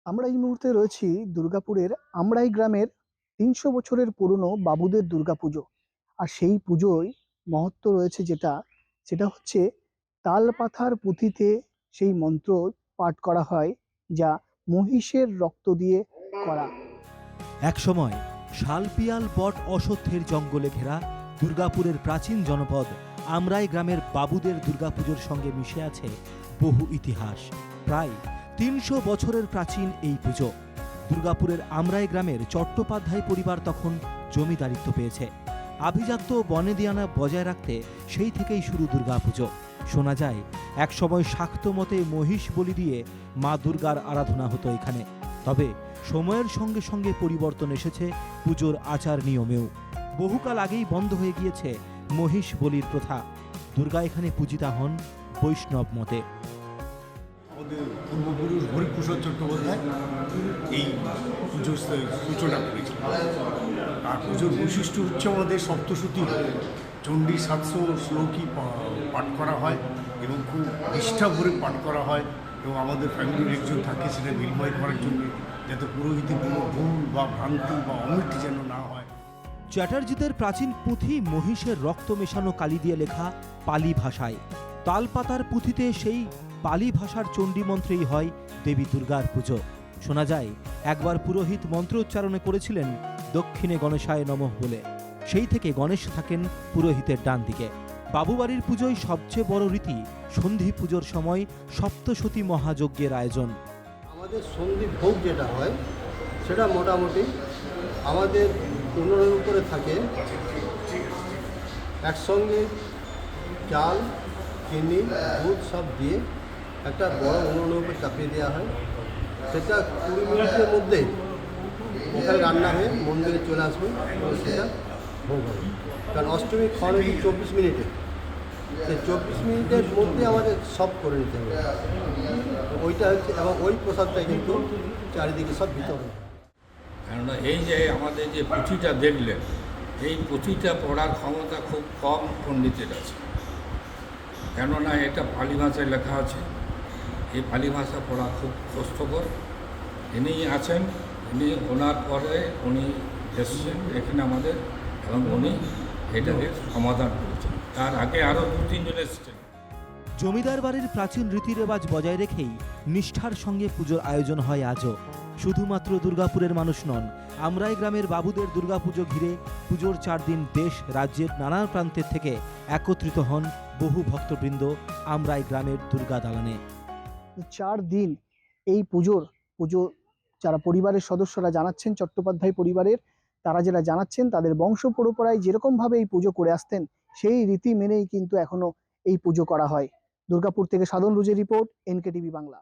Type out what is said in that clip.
আমরা এই মুহূর্তে রয়েছি দুর্গাপুরের আমরাই গ্রামের ৩০০ বছরের পুরনো বাবুদের দুর্গাপুজো। আর সেই পুজোয় মহত্ব রয়েছে সেটা হচ্ছে তাল পাথার পুঁথিতে সেই মন্ত্র পাঠ করা হয়, যা মহিষের রক্ত দিয়ে করা। একসময় শালপিয়াল বট অশ্বত্থের জঙ্গলে ঘেরা দুর্গাপুরের প্রাচীন জনপদ আমরাই গ্রামের বাবুদের দুর্গাপুজোর সঙ্গে মিশে আছে বহু ইতিহাস। প্রায় ৩০০ বছরের প্রাচীন এই পুজো। দুর্গাপুরের আমরাই গ্রামের চট্টোপাধ্যায় পরিবার তখন জমিদারিত্ব পেয়েছে। আভিজাত্য বনেদিয়ানা বজায় রাখতে সেই থেকেই শুরু দুর্গাপুজো। শোনা যায় একসময় শাক্ত মতে মহিষ বলি দিয়ে মা দুর্গার আরাধনা হতো এখানে। তবে সময়ের সঙ্গে সঙ্গে পরিবর্তন এসেছে পুজোর আচার নিয়মেও। বহুকাল আগেই বন্ধ হয়ে গিয়েছে মহিষ বলির প্রথা। দুর্গা এখানে পূজিতা হন বৈষ্ণব মতে। আমাদের পূর্বপুরুষ হরিপ্রসাদ চট্টোপাধ্যায় এই পুজোর সূচনা করেছিল। আর পুজোর বৈশিষ্ট্য হচ্ছে আমাদের সপ্তশতী চণ্ডী ৭০০ শ্লোকী পাঠ করা হয় এবং খুব নিষ্ঠা ভরে পাঠ করা হয়, এবং আমাদের ফ্যামিলির একজন থাকে সেটা নির্ময় করার জন্য, যাতে পুরোহিতের কোনো ভুল বা ভ্রান্তি বা অমিট যেন না হয়। চ্যাটার্জিদের প্রাচীন পুঁথি মহিষের রক্ত মেশানো কালি দিয়ে লেখা পালি ভাষায়। তালপাতার পুঁথিতে সেই পালি ভাষার চণ্ডী মন্ত্রেই হয় দেবী দুর্গার পুজো। শোনা যায় একবার পুরোহিত মন্ত্রোচ্চারণে করেছিলেন দক্ষিণে গণেশায় নমঃ বলে। সেই থেকে গণেশ থাকেন পুরোহিতের ডান দিকে। বাবুবাড়ির পুজোয় সবচেয়ে বড় রীতি সন্ধি পুজোর সময় সপ্তশতী মহাযজ্ঞের আয়োজন। আমাদের সন্ধি ভোগ যেটা হয় সেটা মোটামুটি আমাদের উনুনের উপরে থাকে, একসঙ্গে চাল, চিনি, দুধ সব দিয়ে একটা বড় উনুনের উপরে চাপিয়ে দেওয়া হয়। সেটা ২০ মিনিটের মধ্যে ওখানে রান্না হয়ে মন্দিরে চলে আসবে এবং সেটা ভোগ হবে। কারণ অষ্টমী খাওয়ানো ২৪ মিনিটে, সেই ২৪ মিনিটের মধ্যে আমাদের সব করে নিতে হবে। ওইটা হচ্ছে, এবং ওই প্রসাদটা কিন্তু চারিদিকে সব বিতরণ। কেননা এই যে আমাদের যে পুঁথিটা দেখলেন, এই পুঁথিটা পড়ার ক্ষমতা খুব কম পণ্ডিতের আছে। কেননা এটা পালি ভাষায় লেখা আছে। এই পালি ভাষা পড়া খুব কষ্টকর। ইনি আছেন, ইনি ওনার পরে উনি এসছেন এখানে আমাদের, এবং উনি এটাকে সমাধান করেছেন। তার আগে আরও ২-৩ জন এসছেন। জমিদার বাড়ির প্রাচীন রীতিরেওয়াজ বজায় রেখেই নিষ্ঠার সঙ্গে পুজোর আয়োজন হয় আজও। শুধুমাত্র দুর্গাপুরের মানুষ নন, আমরাই গ্রামের বাবুদের দুর্গাপুজো ঘিরে পুজোর ৪ দিন দেশ রাজ্যের নানা প্রান্তের থেকে একত্রিত হন বহু ভক্তবৃন্দ আমরাই গ্রামের দুর্গা দালানে। ৪ দিন এই পুজো যারা পরিবারের সদস্যরা জানাচ্ছেন, চট্টোপাধ্যায় পরিবারের তারা যারা জানাচ্ছেন, তাদের বংশ পরম্পরায় যেরকমভাবে এই পুজো করে আসতেন সেই রীতি মেনেই কিন্তু এখনো এই পুজো করা হয়। দুর্গাপুর থেকে সাধন রুজের রিপোর্ট, NKTV বাংলা।